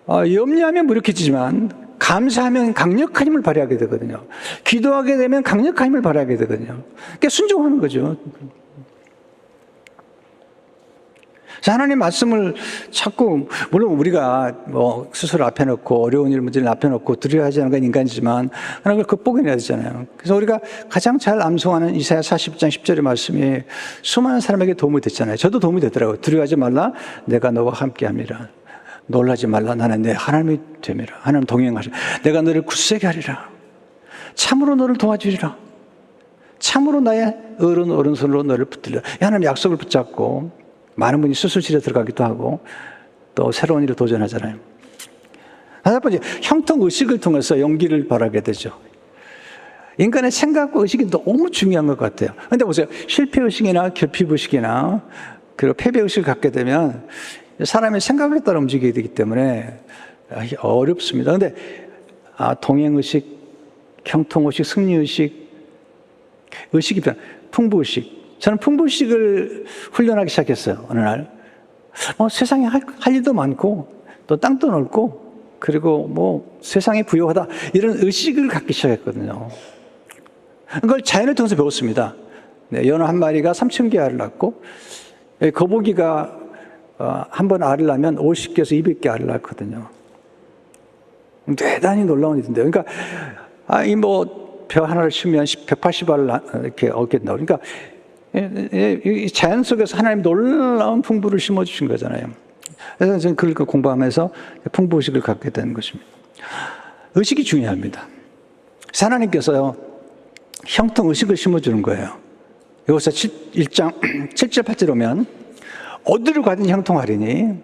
염려하면 무력해지지만 감사하면 강력한 힘을 발휘하게 되거든요. 기도하게 되면 강력한 힘을 발휘하게 되거든요. 그러니까 순종하는 거죠. 하나님 말씀을 찾고, 물론 우리가 스스로 앞에 놓고 어려운 일 문제를 앞에 놓고 두려워하지 않는 건 인간이지만 하나님을 극복해내야 되잖아요. 그래서 우리가 가장 잘 암송하는 이사야 40장 10절의 말씀이 수많은 사람에게 도움이 됐잖아요. 저도 도움이 되더라고요. 두려워하지 말라, 내가 너와 함께함이라. 놀라지 말라, 나는 내 하나님이 됨이라. 하나님 동행하시라. 내가 너를 굳세게 하리라. 참으로 너를 도와주리라. 참으로 나의 오른손으로 너를 붙들리라. 하나님 약속을 붙잡고 많은 분이 수술실에 들어가기도 하고 또 새로운 일을 도전하잖아요. 다섯 번째, 형통의식을 통해서 용기를 발하게 되죠. 인간의 생각과 의식이 너무 중요한 것 같아요. 그런데 보세요. 실패의식이나 결핍의식이나 그리고 패배의식을 갖게 되면 사람의 생각에 따라 움직이게 되기 때문에 어렵습니다. 그런데 동행의식, 형통의식, 승리의식, 의식이 변, 풍부의식. 저는 풍부의식을 훈련하기 시작했어요. 어느 날. 세상에 할 일도 많고 또 땅도 넓고 그리고 세상이 부유하다 이런 의식을 갖기 시작했거든요. 그걸 자연을 통해서 배웠습니다. 연어 한 마리가 3,000개 알을 낳고 거북이가 한 번 알을 낳으면 50개에서 200개 알을 낳거든요. 대단히 놀라운 일인데요. 그러니까 벼 하나를 심으면 180알을 이렇게 얻겠다. 그러니까 이 자연 속에서 하나님 놀라운 풍부를 심어주신 거잖아요. 그래서 저는 그걸 공부하면서 풍부의식을 갖게 되는 것입니다. 의식이 중요합니다. 하나님께서요, 형통의식을 심어주는 거예요. 여기서 1장 7절 8절 오면 어디로 가든 형통하리니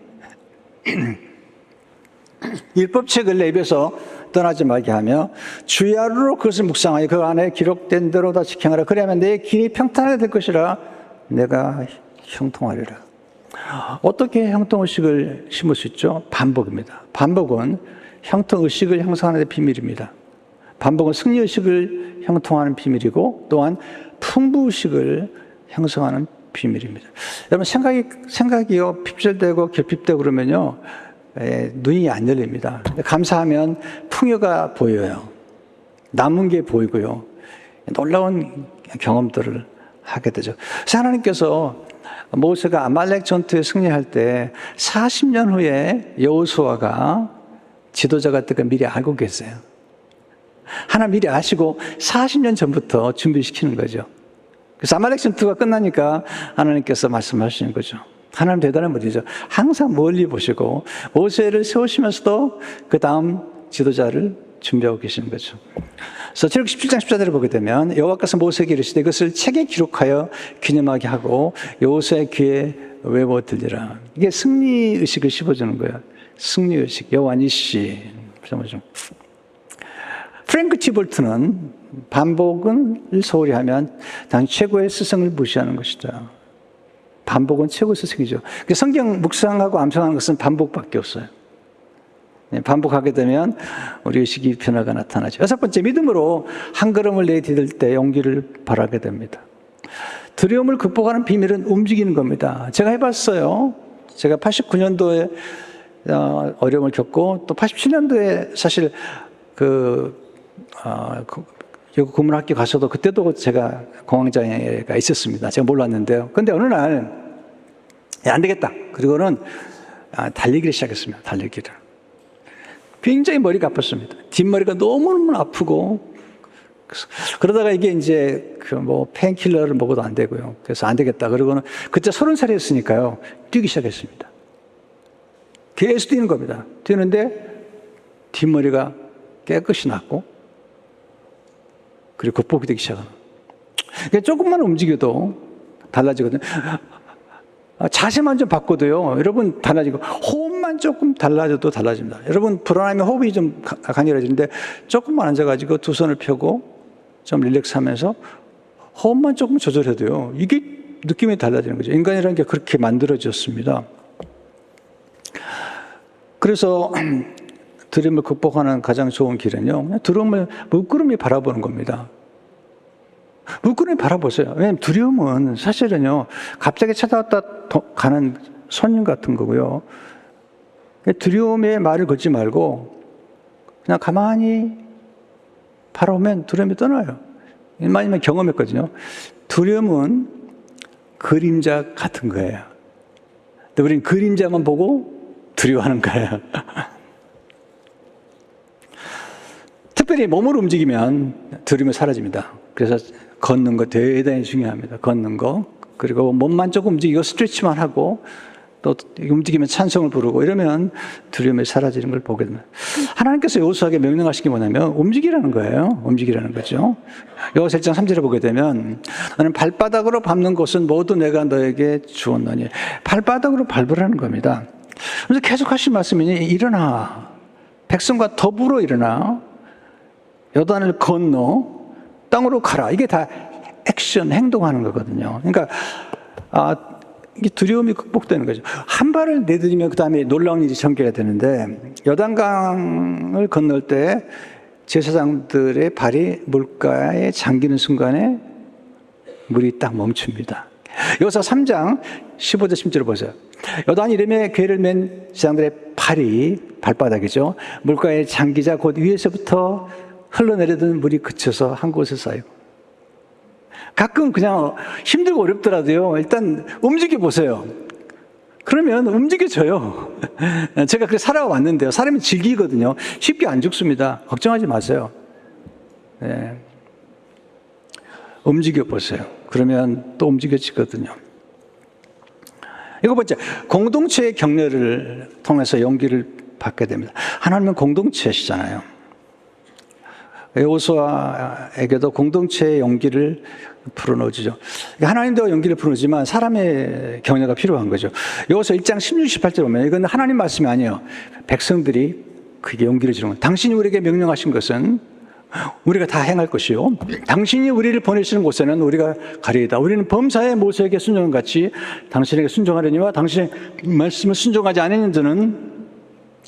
율법책을 내 입에서 떠나지 말게 하며 주의 하루로 그것을 묵상하여 그 안에 기록된 대로 다 지켜하라. 그래야만 내 길이 평탄하게 될 것이라. 내가 형통하리라. 어떻게 형통의식을 심을 수 있죠? 반복입니다. 반복은 형통의식을 형성하는 데 비밀입니다. 반복은 승리의식을 형통하는 비밀이고 또한 풍부의식을 형성하는 비밀입니다. 여러분 생각이요 핍절되고 결핍되고 그러면요 눈이 안 열립니다. 감사하면 풍요가 보여요. 남은 게 보이고요. 놀라운 경험들을 하게 되죠. 그래서 하나님께서 모세가 아말렉 전투에 승리할 때 40년 후에 여호수아가 지도자가 될 걸 미리 알고 계세요. 하나 미리 아시고 40년 전부터 준비시키는 거죠. 그래서 아말렉 전투가 끝나니까 하나님께서 말씀하시는 거죠. 하나님 대단한 분이죠. 항상 멀리 보시고 모세를 세우시면서도 그 다음 지도자를 준비하고 계시는 거죠. 그래서 출애굽 17장 14절을 보게 되면 여호와께서 모세에게 이르시되 이것을 책에 기록하여 기념하게 하고 여호수아의 귀에 외워 들리라. 이게 승리의식을 씹어주는 거예요. 승리의식. 여호와 니시. 프랭크 티볼트는 반복은 소홀히 하면 당시 최고의 스승을 무시하는 것이다. 반복은 최고의 스승이죠. 성경 묵상하고 암송하는 것은 반복밖에 없어요. 반복하게 되면 우리 의식이 변화가 나타나죠. 여섯 번째, 믿음으로 한 걸음을 내디딜 때 용기를 발하게 됩니다. 두려움을 극복하는 비밀은 움직이는 겁니다. 제가 해봤어요. 제가 89년도에 어려움을 겪고 또 87년도에 사실 여기 국문학교 가서도 그때도 제가 공황장애가 있었습니다. 제가 몰랐는데요. 근데 어느 날 안 되겠다. 그리고는 달리기를 시작했습니다. 달리기를. 굉장히 머리가 아팠습니다. 뒷머리가 너무너무 아프고 그러다가 이게 이제 페인킬러를 먹어도 안 되고요. 그래서 안 되겠다. 그러고는 그때 30살이었으니까요. 뛰기 시작했습니다. 계속 뛰는 겁니다. 뛰는데 뒷머리가 깨끗이 낫고 그리고 극복이 되기 시작합니다. 조금만 움직여도 달라지거든요. 자세만 좀 바꿔도요, 여러분 달라지고, 호흡만 조금 달라져도 달라집니다. 여러분 불안하면 호흡이 좀 가늘어지는데 조금만 앉아가지고 두 손을 펴고 좀 릴렉스 하면서 호흡만 조금 조절해도요, 이게 느낌이 달라지는 거죠. 인간이라는 게 그렇게 만들어졌습니다. 그래서 두려움을 극복하는 가장 좋은 길은요, 두려움을 물끄러미 바라보는 겁니다. 물끄러미 바라보세요. 왜냐하면 두려움은 사실은요, 갑자기 찾아왔다 가는 손님 같은 거고요. 두려움에 말을 걸지 말고 그냥 가만히 바라보면 두려움이 떠나요. 많이 경험했거든요. 두려움은 그림자 같은 거예요. 근데 우리는 그림자만 보고 두려워하는 거예요. 특별히 몸을 움직이면 두려움이 사라집니다. 그래서 걷는 거 대단히 중요합니다. 걷는 거. 그리고 몸만 조금 움직이고 스트레치만 하고 또 또 움직이면 찬송을 부르고 이러면 두려움이 사라지는 걸 보게 됩니다. 하나님께서 여호수아에게 명령하신 게 뭐냐면 움직이라는 거예요. 움직이라는 거죠. 여호수아 1장 3절에 보게 되면 너는 발바닥으로 밟는 곳은 모두 내가 너에게 주었노니 발바닥으로 밟으라는 겁니다. 그래서 계속 하신 말씀이니 일어나 백성과 더불어 일어나 요단을 건너 땅으로 가라. 이게 다 액션, 행동하는 거거든요. 그러니까 이게 두려움이 극복되는 거죠. 한 발을 내디디면 그 다음에 놀라운 일이 전개가 되는데 요단강을 건널 때 제사장들의 발이 물가에 잠기는 순간에 물이 딱 멈춥니다. 여기서 3장 15절 16절을 보세요. 요단 이름의 궤를 맨 제사장들의 발이 발바닥이죠. 물가에 잠기자 곧 위에서부터 흘러내리던 물이 그쳐서 한 곳에 쌓이고 가끔 그냥 힘들고 어렵더라도요. 일단 움직여 보세요. 그러면 움직여져요. 제가 그렇게 살아왔는데요. 사람이 즐기거든요. 쉽게 안 죽습니다. 걱정하지 마세요. 네. 움직여 보세요. 그러면 또 움직여지거든요. 이거 번째, 공동체의 격려를 통해서 용기를 받게 됩니다. 하나님은 공동체시잖아요. 여호수아에게도 공동체의 용기를 풀어넣어주죠. 하나님도 용기를 풀어주지만 사람의 격려가 필요한 거죠. 여호수아 1장 16, 18절 보면 이건 하나님 말씀이 아니에요. 백성들이 그게 용기를 주는 거예요. 당신이 우리에게 명령하신 것은 우리가 다 행할 것이요. 당신이 우리를 보내시는 곳에는 우리가 가리이다. 우리는 범사에 모세에게 순종한 같이 당신에게 순종하려니와 당신의 말씀을 순종하지 않은 자는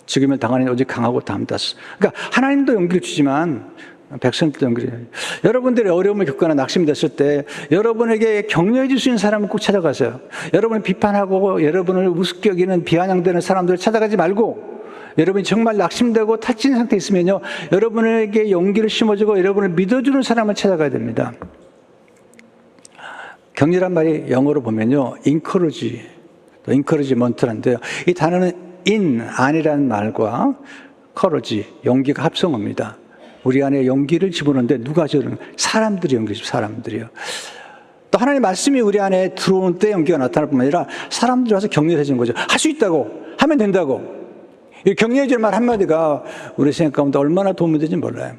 지금은 당하니 오직 강하고 담다스. 그러니까 하나님도 용기를 주지만 백성들도 용기를 줘요. 여러분들이 어려움을 겪거나 낙심됐을 때 여러분에게 격려해 줄 수 있는 사람을 꼭 찾아가세요. 여러분을 비판하고 여러분을 우습게 여기는 비아냥대는 사람들을 찾아가지 말고 여러분이 정말 낙심되고 타진 상태에 있으면요, 여러분에게 용기를 심어주고 여러분을 믿어주는 사람을 찾아가야 됩니다. 격려란 말이 영어로 보면요, encouragement인데요. 이 단어는 안이라는 말과 courage, 용기가 합성어입니다. 우리 안에 용기를 집어넣는데 누가 저는 사람들이 용기를 줍니다. 사람들이요. 또 하나님의 말씀이 우리 안에 들어오는 때 용기가 나타날 뿐만 아니라 사람들이 와서 격려해 주는 거죠. 할 수 있다고, 하면 된다고. 이 격려해 주는 말 한마디가 우리 생각 가운데 얼마나 도움이 되는지 몰라요.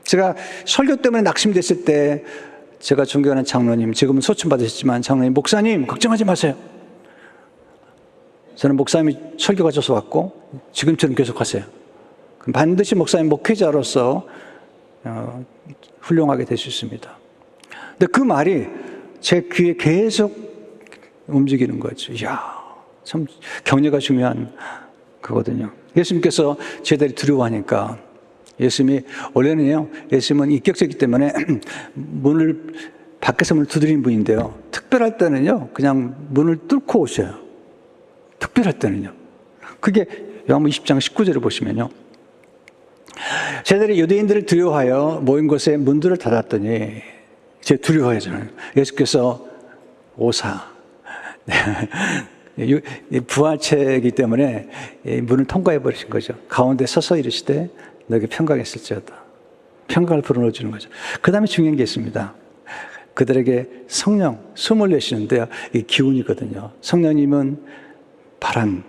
제가 설교 때문에 낙심됐을 때 제가 존경하는 장로님, 지금은 소천 받으셨지만 장로님, 목사님 걱정하지 마세요. 저는 목사님이 설교가 줘서 왔고 지금처럼 계속하세요. 그럼 반드시 목사님 목회자로서 훌륭하게 될 수 있습니다. 근데 그 말이 제 귀에 계속 움직이는 거죠. 이야, 참 격려가 중요한 거거든요. 예수님께서 제자들이 두려워하니까 예수님이 원래는요, 예수님은 인격적이기 때문에 밖에서 문을 두드리는 분인데요. 특별할 때는요, 그냥 문을 뚫고 오셔요. 특별할 때는요. 그게 요한복음 20장 19절을 보시면요. 제자들이 유대인들을 두려워하여 모인 곳에 문들을 닫았더니 이제 두려워하잖아요. 예수께서 오사. 부활체이기 때문에 문을 통과해 버리신 거죠. 가운데 서서 이르시되 너에게 평강이 있을지어다. 평강을 불어넣어 주는 거죠. 그 다음에 중요한 게 있습니다. 그들에게 성령, 숨을 내쉬는데요. 이 기운이거든요. 성령님은 바람,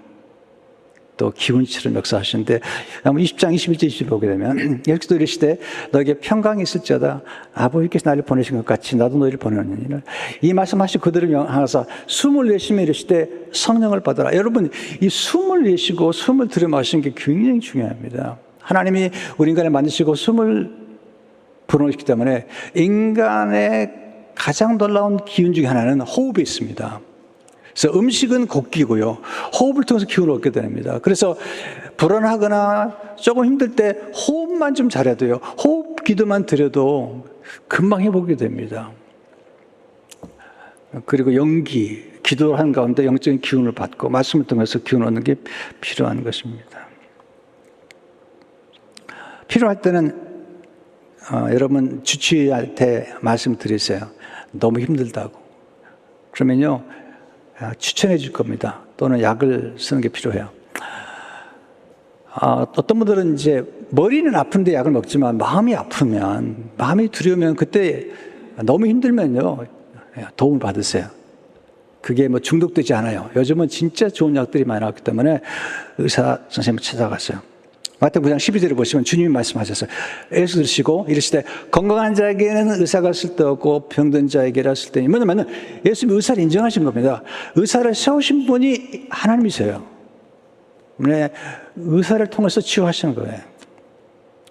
또 기운처럼 역사하시는데 20장 21절 22절 보게 되면 여기서도 이르시되 너에게 평강이 있을지어다. 아버지께서 나를 보내신 것 같이 나도 너희를 보내느니라. 이 말씀하시고 그들을 향하사 숨을 내쉬며 이르시되 성령을 받아라. 여러분, 이 숨을 내쉬고 숨을 들여 마시는 게 굉장히 중요합니다. 하나님이 우리 인간을 만드시고 숨을 불어넣기 때문에 인간의 가장 놀라운 기운 중에 하나는 호흡이 있습니다. 그래서 음식은 곡기고요. 호흡을 통해서 기운을 얻게 됩니다. 그래서 불안하거나 조금 힘들 때 호흡만 좀 잘해도요. 호흡 기도만 드려도 금방 회복이 됩니다. 그리고 연기, 기도를 하는 가운데 영적인 기운을 받고 말씀을 통해서 기운을 얻는 게 필요한 것입니다. 필요할 때는 여러분 주치의한테 말씀드리세요. 너무 힘들다고. 그러면요. 추천해 줄 겁니다. 또는 약을 쓰는 게 필요해요. 어떤 분들은 이제 머리는 아픈데 약을 먹지만 마음이 아프면, 마음이 두려우면 그때 너무 힘들면요. 도움을 받으세요. 그게 뭐 중독되지 않아요. 요즘은 진짜 좋은 약들이 많이 나왔기 때문에 의사 선생님을 찾아갔어요. 마태복음 9장 12절을 보시면 주님이 말씀하셨어요. 예수 들으시고 이르시되 건강한 자에게는 의사가 쓸데없고 병든 자에게라 쓸데있니. 뭐냐면 예수님이 의사를 인정하신 겁니다. 의사를 세우신 분이 하나님이세요. 의사를 통해서 치유하시는 거예요.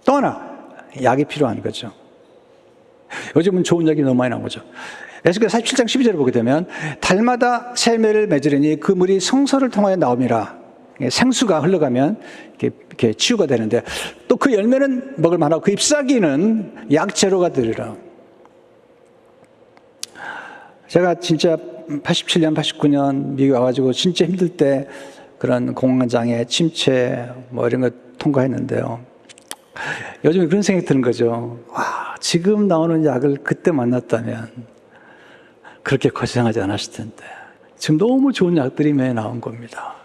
또 하나 약이 필요한 거죠. 요즘은 좋은 약이 너무 많이 나온 거죠. 에스겔 47장 12절을 보게 되면 달마다 새 열매를 맺으리니 그 물이 성소를 통하여 나옵니다. 생수가 흘러가면 이렇게 치유가 되는데 또 그 열매는 먹을 만하고 그 잎사귀는 약재료가 되리라. 제가 진짜 87년, 89년 미국 와가지고 진짜 힘들 때 그런 공황장애, 침체 뭐 이런 거 통과했는데요. 요즘 그런 생각이 드는 거죠. 와, 지금 나오는 약을 그때 만났다면 그렇게 고생하지 않았을 텐데. 지금 너무 좋은 약들이 매일 나온 겁니다.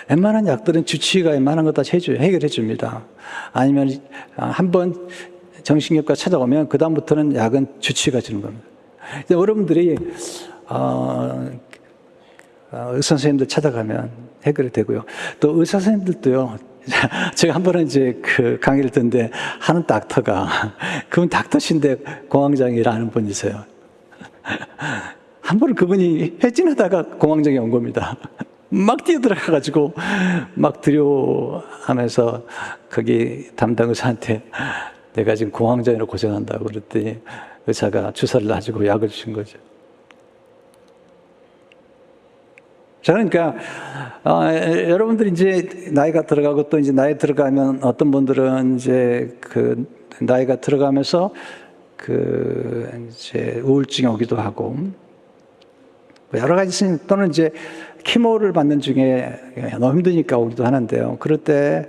웬만한 약들은 주치의가 웬만한 거 다 해결해 줍니다. 아니면 한번 정신의학과 찾아오면 그 다음부터는 약은 주치의가 주는 겁니다. 여러분들이 의사 선생님들 찾아가면 해결이 되고요. 또 의사 선생님들도요. 제가 한 번은 이제 그 강의를 듣는데 하는 닥터가 그분 닥터신데 공황장애라는 분이세요. 한 번은 그분이 회진하다가 공황장애 온 겁니다. 막 뛰어들어가가지고 막 두려워하면서 거기 담당 의사한테 내가 지금 공황장애로 고생한다고 그랬더니 의사가 주사를 놔주고 약을 주신 거죠. 자, 그러니까 여러분들이 이제 나이가 들어가고 또 이제 나이 들어가면 어떤 분들은 이제 그 나이가 들어가면서 그 이제 우울증이 오기도 하고 여러 가지 또는 이제 키모를 받는 중에 너무 힘드니까 오기도 하는데요. 그럴 때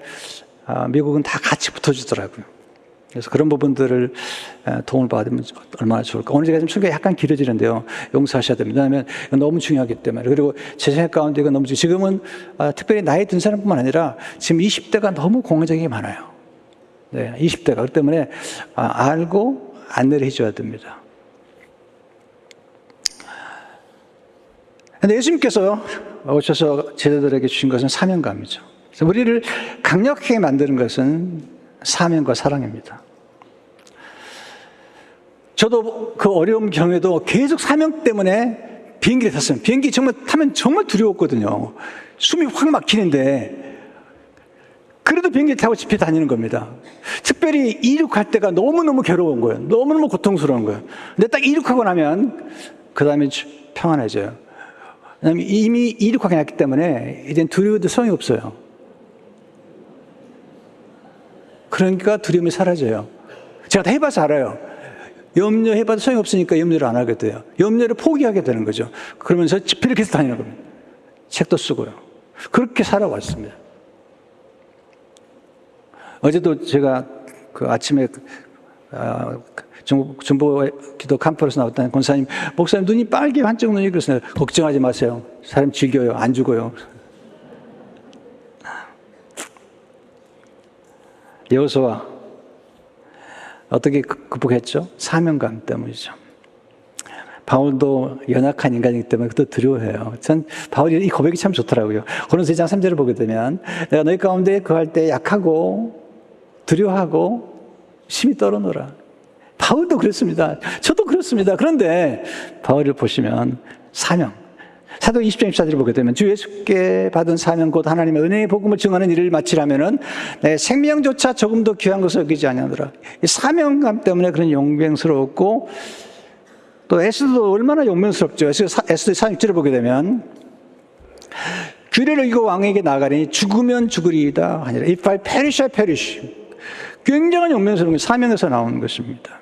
미국은 다 같이 붙어주더라고요. 그래서 그런 부분들을 도움을 받으면 얼마나 좋을까. 오늘 제가 좀 설교가 약간 길어지는데요. 용서하셔야 됩니다. 왜냐하면 너무 중요하기 때문에. 그리고 제 생각 가운데 이건 너무 지금은 특별히 나이 든 사람뿐만 아니라 지금 20대가 너무 공황장애가 많아요. 네, 20대가. 그렇기 때문에 알고 안내를 해줘야 됩니다. 근데 예수님께서 오셔서 제자들에게 주신 것은 사명감이죠. 그래서 우리를 강력하게 만드는 것은 사명과 사랑입니다. 저도 그 어려운 경우에도 계속 사명 때문에 비행기를 탔어요. 비행기 정말 타면 정말 두려웠거든요. 숨이 확 막히는데 그래도 비행기 타고 집에 다니는 겁니다. 특별히 이륙할 때가 너무너무 괴로운 거예요. 너무너무 고통스러운 거예요. 근데 딱 이륙하고 나면 그 다음에 평안해져요. 왜냐하면 이미 이륙하게 났기 때문에 이젠 두려워도 소용이 없어요. 그러니까 두려움이 사라져요. 제가 다 해봐서 알아요. 염려해봐도 소용이 없으니까 염려를 안 하게 돼요. 염려를 포기하게 되는 거죠. 그러면서 집회를 계속 다니는 겁니다. 책도 쓰고요. 그렇게 살아왔습니다. 어제도 제가 그 아침에 중보 기도 캄프에서 나왔다는 권사님, 목사님 눈이 빨개 한쪽 눈이 그랬어요. 걱정하지 마세요. 사람 즐겨요. 안 죽어요. 여호수아 어떻게 극복했죠? 사명감 때문이죠. 바울도 연약한 인간이기 때문에 그것도 두려워해요. 전 바울이 이 고백이 참 좋더라고요. 고린도서 2장 3절을 보게 되면 내가 너희 가운데 거할 때 약하고 두려워하고 심히 떨어노라. 바울도 그랬습니다. 저도 그렇습니다. 그런데 바울을 보시면 사명, 사도행 20장 24절을 보게 되면 주 예수께 받은 사명 곧 하나님의 은혜의 복음을 증하는 일을 마치라면은 내 생명조차 조금도 귀한 것을 여기지 아니하노라. 이 사명감 때문에 그런 용맹스러웠고 또 에스더도 얼마나 용맹스럽죠. 에스더 46절을 보게 되면 규례를 이고 왕에게 나가리니 죽으면 죽으리이다 하니라. If I perish, I perish. 굉장한 용맹스러운 게 사명에서 나오는 것입니다.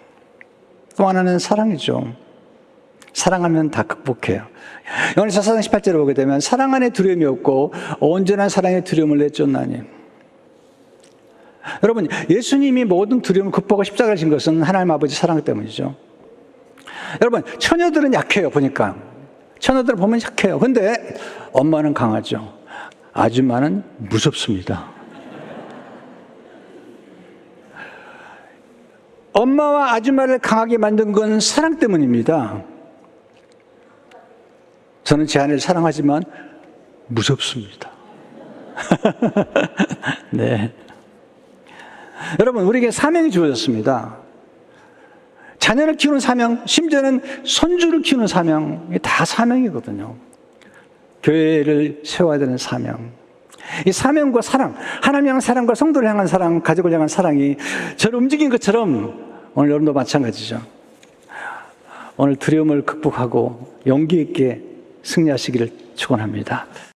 또 하나는 사랑이죠. 사랑하면 다 극복해요. 요한일서 4장 18절을 보게 되면 사랑 안에 두려움이 없고 온전한 사랑의 두려움을 내쫓나니. 여러분, 예수님이 모든 두려움을 극복하고 십자가를 진 것은 하나님 아버지 사랑 때문이죠. 여러분, 처녀들은 약해요. 보니까 처녀들을 보면 약해요. 근데 엄마는 강하죠. 아줌마는 무섭습니다. 엄마와 아줌마를 강하게 만든 건 사랑 때문입니다. 저는 제 아내를 사랑하지만 무섭습니다. 네. 여러분, 우리에게 사명이 주어졌습니다. 자녀를 키우는 사명, 심지어는 손주를 키우는 사명, 이게 다 사명이거든요. 교회를 세워야 되는 사명. 이 사명과 사랑, 하나님 향한 사랑과 성도를 향한 사랑, 가족을 향한 사랑이 저를 움직인 것처럼 오늘 여러분도 마찬가지죠. 오늘 두려움을 극복하고 용기 있게 승리하시기를 축원합니다.